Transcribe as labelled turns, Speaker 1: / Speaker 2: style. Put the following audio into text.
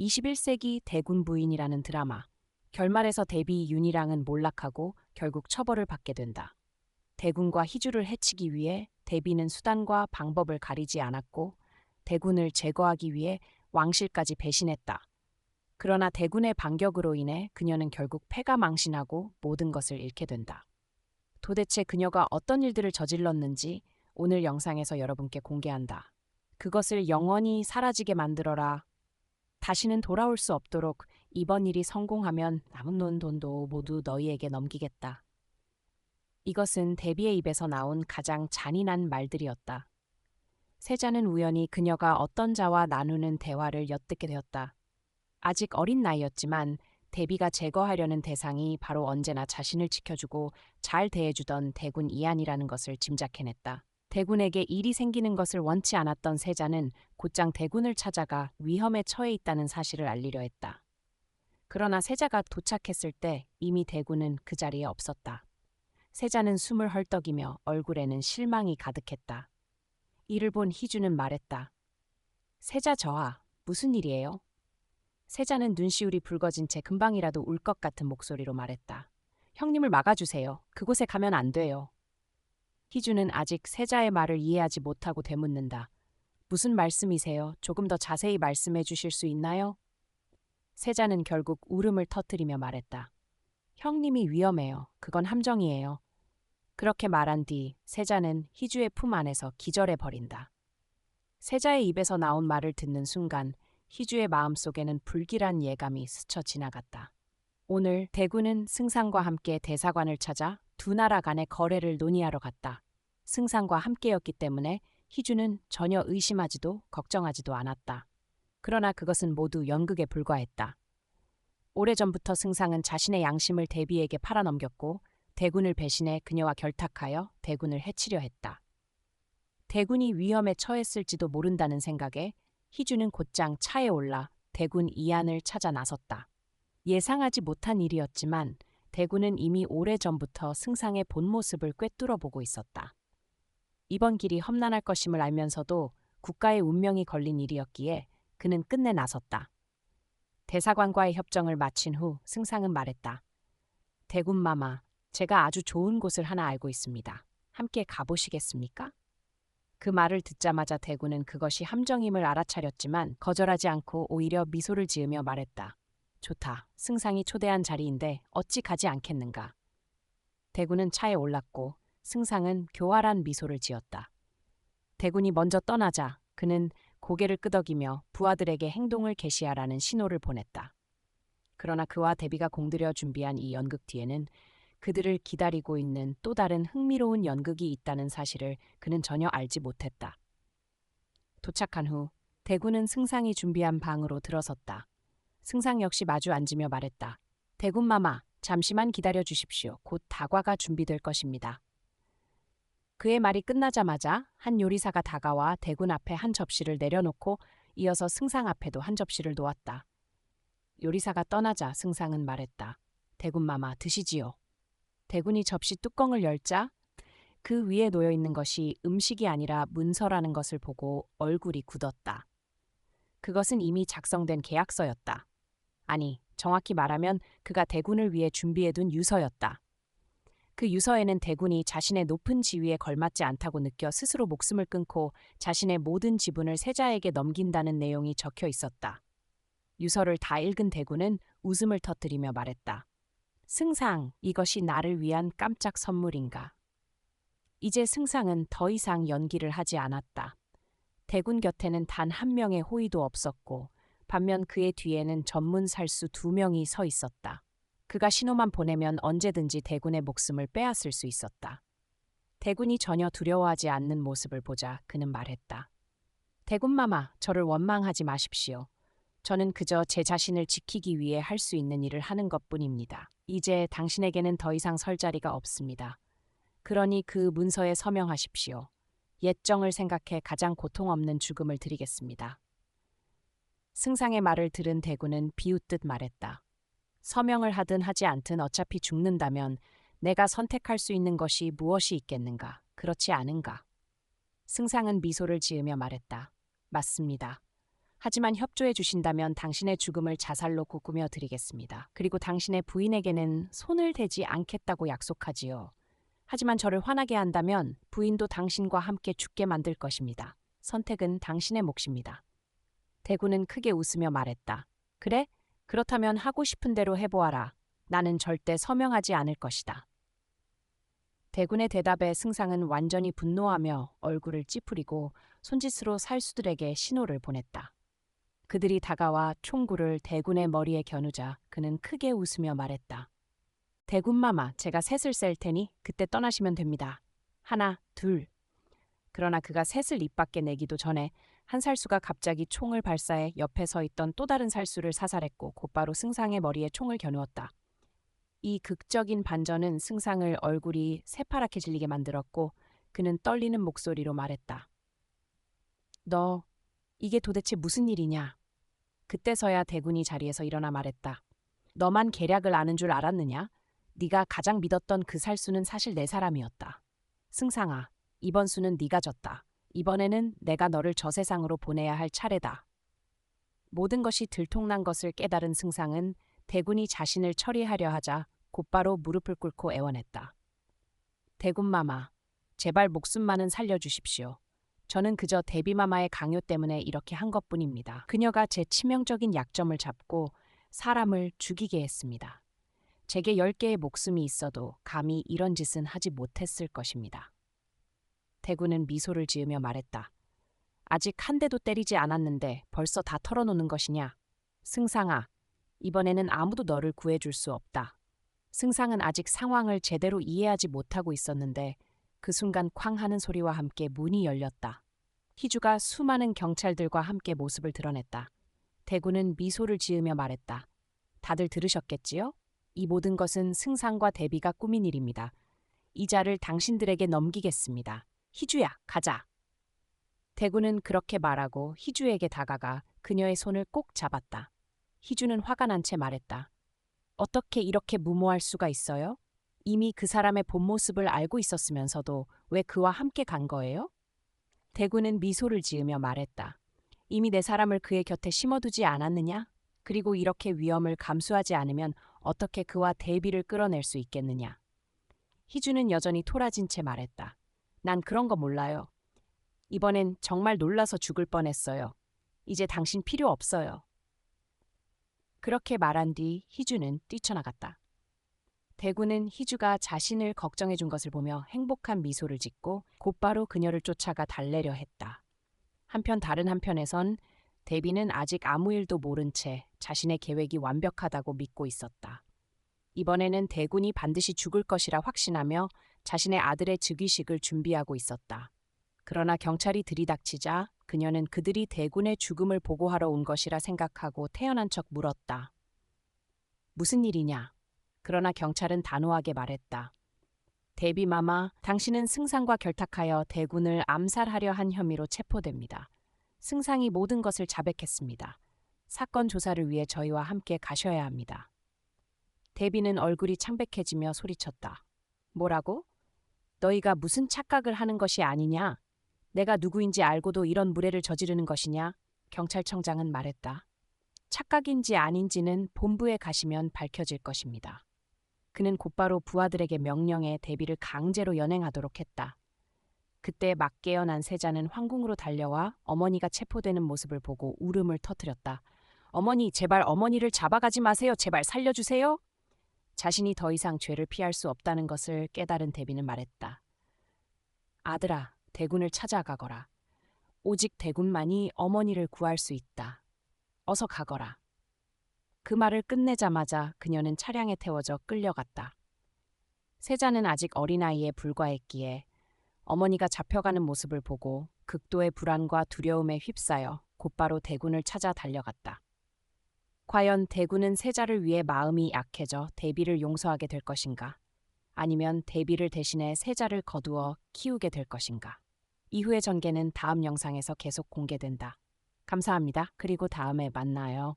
Speaker 1: 21세기 대군 부인이라는 드라마. 결말에서 대비 윤희랑은 몰락하고 결국 처벌을 받게 된다. 대군과 희주를 해치기 위해 대비는 수단과 방법을 가리지 않았고 대군을 제거하기 위해 왕실까지 배신했다. 그러나 대군의 반격으로 인해 그녀는 결국 패가 망신하고 모든 것을 잃게 된다. 도대체 그녀가 어떤 일들을 저질렀는지 오늘 영상에서 여러분께 공개한다. 그것을 영원히 사라지게 만들어라. 다시는 돌아올 수 없도록 이번 일이 성공하면 남은 돈도 모두 너희에게 넘기겠다. 이것은 데비의 입에서 나온 가장 잔인한 말들이었다. 세자는 우연히 그녀가 어떤 자와 나누는 대화를 엿듣게 되었다. 아직 어린 나이였지만 데비가 제거하려는 대상이 바로 언제나 자신을 지켜주고 잘 대해주던 대군 이안이라는 것을 짐작해냈다. 대군에게 일이 생기는 것을 원치 않았던 세자는 곧장 대군을 찾아가 위험에 처해 있다는 사실을 알리려 했다. 그러나 세자가 도착했을 때 이미 대군은 그 자리에 없었다. 세자는 숨을 헐떡이며 얼굴에는 실망이 가득했다. 이를 본 희주는 말했다. 세자 저하, 무슨 일이에요? 세자는 눈시울이 붉어진 채 금방이라도 울 것 같은 목소리로 말했다. 형님을 막아주세요. 그곳에 가면 안 돼요. 희주는 아직 세자의 말을 이해하지 못하고 되묻는다. 무슨 말씀이세요? 조금 더 자세히 말씀해 주실 수 있나요? 세자는 결국 울음을 터뜨리며 말했다. 형님이 위험해요. 그건 함정이에요. 그렇게 말한 뒤 세자는 희주의 품 안에서 기절해 버린다. 세자의 입에서 나온 말을 듣는 순간 희주의 마음속에는 불길한 예감이 스쳐 지나갔다. 오늘 대군은 승상과 함께 대사관을 찾아 두 나라 간의 거래를 논의하러 갔다. 승상과 함께였기 때문에 희주는 전혀 의심하지도 걱정하지도 않았다. 그러나 그것은 모두 연극에 불과했다. 오래전부터 승상은 자신의 양심을 대비에게 팔아넘겼고 대군을 배신해 그녀와 결탁하여 대군을 해치려 했다. 대군이 위험에 처했을지도 모른다는 생각에 희주는 곧장 차에 올라 대군 이안을 찾아 나섰다. 예상하지 못한 일이었지만 대군은 이미 오래전부터 승상의 본 모습을 꿰뚫어 보고 있었다. 이번 길이 험난할 것임을 알면서도 국가의 운명이 걸린 일이었기에 그는 끝내 나섰다. 대사관과의 협정을 마친 후 승상은 말했다. 대군마마, 제가 아주 좋은 곳을 하나 알고 있습니다. 함께 가보시겠습니까? 그 말을 듣자마자 대군은 그것이 함정임을 알아차렸지만 거절하지 않고 오히려 미소를 지으며 말했다. 좋다. 승상이 초대한 자리인데 어찌 가지 않겠는가. 대군은 차에 올랐고 승상은 교활한 미소를 지었다. 대군이 먼저 떠나자 그는 고개를 끄덕이며 부하들에게 행동을 개시하라는 신호를 보냈다. 그러나 그와 대비가 공들여 준비한 이 연극 뒤에는 그들을 기다리고 있는 또 다른 흥미로운 연극이 있다는 사실을 그는 전혀 알지 못했다. 도착한 후 대군은 승상이 준비한 방으로 들어섰다. 승상 역시 마주 앉으며 말했다. 대군마마, 잠시만 기다려 주십시오. 곧 다과가 준비될 것입니다. 그의 말이 끝나자마자 한 요리사가 다가와 대군 앞에 한 접시를 내려놓고 이어서 승상 앞에도 한 접시를 놓았다. 요리사가 떠나자 승상은 말했다. 대군마마 드시지요. 대군이 접시 뚜껑을 열자 그 위에 놓여 있는 것이 음식이 아니라 문서라는 것을 보고 얼굴이 굳었다. 그것은 이미 작성된 계약서였다. 아니, 정확히 말하면 그가 대군을 위해 준비해둔 유서였다. 그 유서에는 대군이 자신의 높은 지위에 걸맞지 않다고 느껴 스스로 목숨을 끊고 자신의 모든 지분을 세자에게 넘긴다는 내용이 적혀 있었다. 유서를 다 읽은 대군은 웃음을 터뜨리며 말했다. 승상, 이것이 나를 위한 깜짝 선물인가. 이제 승상은 더 이상 연기를 하지 않았다. 대군 곁에는 단 한 명의 호위도 없었고 반면 그의 뒤에는 전문 살수 2명이 서 있었다. 그가 신호만 보내면 언제든지 대군의 목숨을 빼앗을 수 있었다. 대군이 전혀 두려워하지 않는 모습을 보자 그는 말했다. 대군마마, 저를 원망하지 마십시오. 저는 그저 제 자신을 지키기 위해 할 수 있는 일을 하는 것뿐입니다. 이제 당신에게는 더 이상 설 자리가 없습니다. 그러니 그 문서에 서명하십시오. 옛정을 생각해 가장 고통 없는 죽음을 드리겠습니다. 승상의 말을 들은 대군은 비웃듯 말했다. 서명을 하든 하지 않든 어차피 죽는다면 내가 선택할 수 있는 것이 무엇이 있겠는가, 그렇지 않은가? 승상은 미소를 지으며 말했다. 맞습니다. 하지만 협조해 주신다면 당신의 죽음을 자살로 꾸며 드리겠습니다. 그리고 당신의 부인에게는 손을 대지 않겠다고 약속하지요. 하지만 저를 화나게 한다면 부인도 당신과 함께 죽게 만들 것입니다. 선택은 당신의 몫입니다. 대군은 크게 웃으며 말했다. 그래? 그렇다면 하고 싶은 대로 해보아라. 나는 절대 서명하지 않을 것이다. 대군의 대답에 승상은 완전히 분노하며 얼굴을 찌푸리고 손짓으로 살수들에게 신호를 보냈다. 그들이 다가와 총구를 대군의 머리에 겨누자 그는 크게 웃으며 말했다. 대군마마, 제가 셋을 셀 테니 그때 떠나시면 됩니다. 하나, 둘. 그러나 그가 셋을 입 밖에 내기도 전에 한 살수가 갑자기 총을 발사해 옆에 서 있던 또 다른 살수를 사살했고 곧바로 승상의 머리에 총을 겨누었다. 이 극적인 반전은 승상을 얼굴이 새파랗게 질리게 만들었고 그는 떨리는 목소리로 말했다. 너, 이게 도대체 무슨 일이냐? 그때서야 대군이 자리에서 일어나 말했다. 너만 계략을 아는 줄 알았느냐? 네가 가장 믿었던 그 살수는 사실 내 사람이었다. 승상아, 이번 수는 네가 졌다. 이번에는 내가 너를 저 세상으로 보내야 할 차례다. 모든 것이 들통난 것을 깨달은 승상은 대군이 자신을 처리하려 하자 곧바로 무릎을 꿇고 애원했다. 대군마마, 제발 목숨만은 살려주십시오. 저는 그저 대비마마의 강요 때문에 이렇게 한 것뿐입니다. 그녀가 제 치명적인 약점을 잡고 사람을 죽이게 했습니다. 제게 10개의 목숨이 있어도 감히 이런 짓은 하지 못했을 것입니다. 대군은 미소를 지으며 말했다. 아직 한 대도 때리지 않았는데 벌써 다 털어놓는 것이냐? 승상아, 이번에는 아무도 너를 구해줄 수 없다. 승상은 아직 상황을 제대로 이해하지 못하고 있었는데 그 순간 쾅 하는 소리와 함께 문이 열렸다. 희주가 수많은 경찰들과 함께 모습을 드러냈다. 대군은 미소를 지으며 말했다. 다들 들으셨겠지요? 이 모든 것은 승상과 대비가 꾸민 일입니다. 이 자를 당신들에게 넘기겠습니다. 희주야, 가자. 대군은 그렇게 말하고 희주에게 다가가 그녀의 손을 꼭 잡았다. 희주는 화가 난 채 말했다. 어떻게 이렇게 무모할 수가 있어요? 이미 그 사람의 본 모습을 알고 있었으면서도 왜 그와 함께 간 거예요? 대군은 미소를 지으며 말했다. 이미 내 사람을 그의 곁에 심어두지 않았느냐? 그리고 이렇게 위험을 감수하지 않으면 어떻게 그와 대비를 끌어낼 수 있겠느냐? 희주는 여전히 토라진 채 말했다. 난 그런 거 몰라요. 이번엔 정말 놀라서 죽을 뻔했어요. 이제 당신 필요 없어요. 그렇게 말한 뒤 희주는 뛰쳐나갔다. 대군은 희주가 자신을 걱정해 준 것을 보며 행복한 미소를 짓고 곧바로 그녀를 쫓아가 달래려 했다. 한편 다른 한편에선 대비는 아직 아무 일도 모른 채 자신의 계획이 완벽하다고 믿고 있었다. 이번에는 대군이 반드시 죽을 것이라 확신하며 자신의 아들의 즉위식을 준비하고 있었다. 그러나 경찰이 들이닥치자 그녀는 그들이 대군의 죽음을 보고하러 온 것이라 생각하고 태연한 척 물었다. 무슨 일이냐? 그러나 경찰은 단호하게 말했다. 대비마마, 당신은 승상과 결탁하여 대군을 암살하려 한 혐의로 체포됩니다. 승상이 모든 것을 자백했습니다. 사건 조사를 위해 저희와 함께 가셔야 합니다. 대비는 얼굴이 창백해지며 소리쳤다. 뭐라고? 너희가 무슨 착각을 하는 것이 아니냐? 내가 누구인지 알고도 이런 무례를 저지르는 것이냐? 경찰청장은 말했다. 착각인지 아닌지는 본부에 가시면 밝혀질 것입니다. 그는 곧바로 부하들에게 명령해 대비를 강제로 연행하도록 했다. 그때 막 깨어난 세자는 황궁으로 달려와 어머니가 체포되는 모습을 보고 울음을 터뜨렸다. 어머니, 제발 어머니를 잡아가지 마세요. 제발 살려주세요. 자신이 더 이상 죄를 피할 수 없다는 것을 깨달은 대비는 말했다. 아들아, 대군을 찾아가거라. 오직 대군만이 어머니를 구할 수 있다. 어서 가거라. 그 말을 끝내자마자 그녀는 차량에 태워져 끌려갔다. 세자는 아직 어린아이에 불과했기에 어머니가 잡혀가는 모습을 보고 극도의 불안과 두려움에 휩싸여 곧바로 대군을 찾아 달려갔다. 과연 대군은 세자를 위해 마음이 약해져 대비를 용서하게 될 것인가? 아니면 대비를 대신해 세자를 거두어 키우게 될 것인가? 이후의 전개는 다음 영상에서 계속 공개된다. 감사합니다. 그리고 다음에 만나요.